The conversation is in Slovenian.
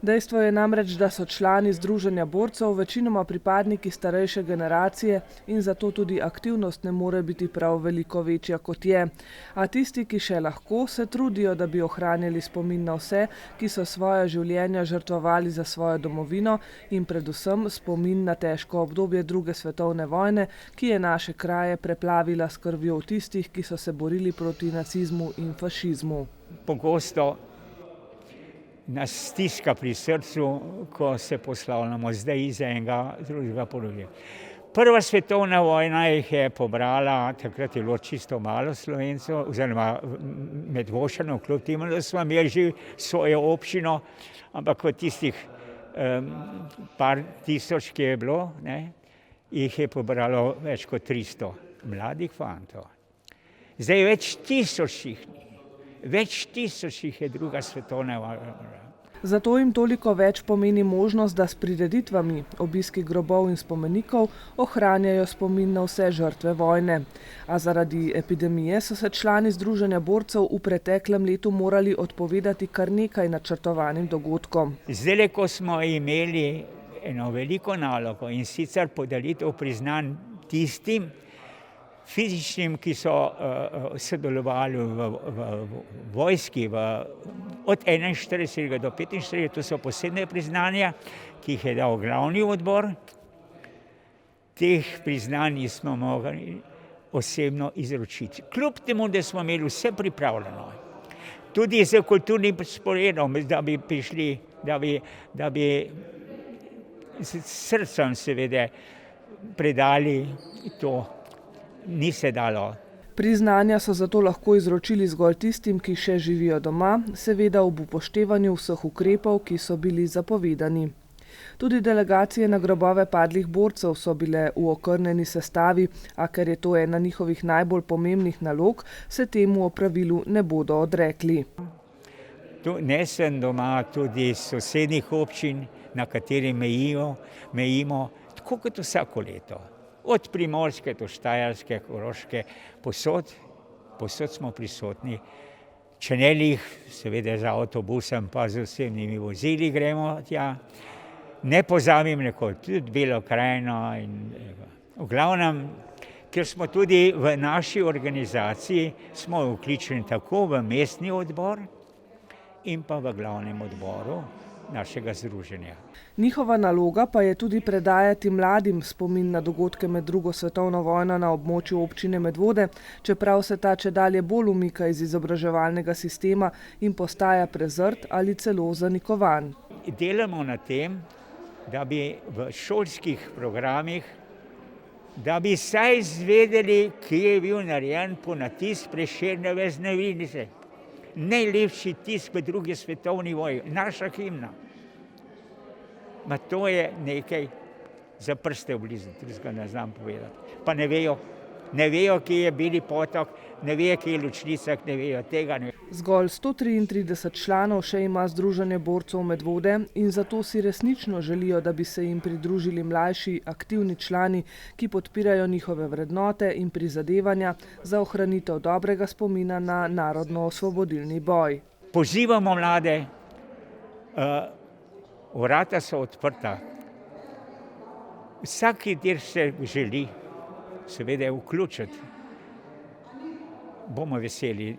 Dejstvo je namreč, da so člani Združenja borcev večinoma pripadniki starejše generacije in zato tudi aktivnost ne more biti prav veliko večja, kot je. A tisti, ki še lahko, se trudijo, da bi ohranjali spomin na vse, ki so svoja življenja žrtvovali za svojo domovino in predvsem spomin na težko obdobje druge svetovne vojne, ki je naše kraje preplavila s krvjo tistih, ki so se borili proti nacizmu in fašizmu. Pogosto nas stiska pri srcu, ko se poslavljamo zdaj iz enega drugega področja. Prva svetovna vojna jih je pobrala, takrat je bilo čisto malo Slovencev, oziroma Medvoščanov, kljub temu, da smo imeli že svojo občino, ampak v tistih par tisoč, ki je bilo, jih je pobralo več kot 300 mladih fantov. Zdaj več tisoč jih je druga svetovna vojna. Zato jim toliko več pomeni možnost, da s prireditvami, obiski grobov in spomenikov ohranjajo spomin na vse žrtve vojne. A zaradi epidemije so se člani Združenja borcev v preteklem letu morali odpovedati kar nekaj načrtovanim dogodkom. Zdaj, ko smo imeli eno veliko nalogo, in sicer podelitev priznanj tistim fizičnim, ki so sodelovali v vojski od 41 do 45, to so posebne priznanja, ki jih je dal glavni odbor. Teh priznanj nismo mogli osebno izročiti. Kljub temu, da smo imeli vse pripravljeno, tudi s kulturnim sporedom, da bi prišli, da bi s srcem seveda predali to. Ni se dalo. Priznanja so zato lahko izročili zgolj tistim, ki še živijo doma, seveda ob upoštevanju vseh ukrepov, ki so bili zapovedani. Tudi delegacije na grobove padlih borcev so bile v okrnjeni sestavi, a ker je to ena njihovih najbolj pomembnih nalog, se temu opravilu ne bodo odrekli. Tu nesem doma tudi iz sosednjih občin, na kateri mejimo, tako kot vsako leto. Od Primorske do Štajerske, Koroške, povsod smo prisotni. Če ne lih, seveda z avtobusom pa z osebnimi vozili gremo tja. Ne pozabim tudi Belo krajino. V glavnem, ker smo tudi v naši organizaciji, smo vključeni tako v mestni odbor in pa v glavnem odboru našega združenja. Njihova naloga pa je tudi predajati mladim spomin na dogodke med drugo svetovno vojno na območju občine Medvode, čeprav se ta čedalje bolj umika iz izobraževalnega sistema in postaja prezrt ali celo zanikovan. Delamo na tem, da bi v šolskih programih, da bi saj izvedeli, kje je bil narejen ponatis Prešernove Znamenite. Najlepši tisk v drugi svetovni vojni, naša himna. To je nekaj za prste oblizu, drugega ne znam povedati. Pa ne vejo, kje je Beli potok, ne vejo, kje je Lučnica, ne vejo tega. Zgolj 133 članov še ima Združenje borcev Medvode in zato si resnično želijo, da bi se jim pridružili mlajši, aktivni člani, ki podpirajo njihove vrednote in prizadevanja za ohranitev dobrega spomina na narodno-osvobodilni boj. Pozivamo mlade, vrata so odprta. Vsak, kjer se želi seveda vključiti, bomo veseli.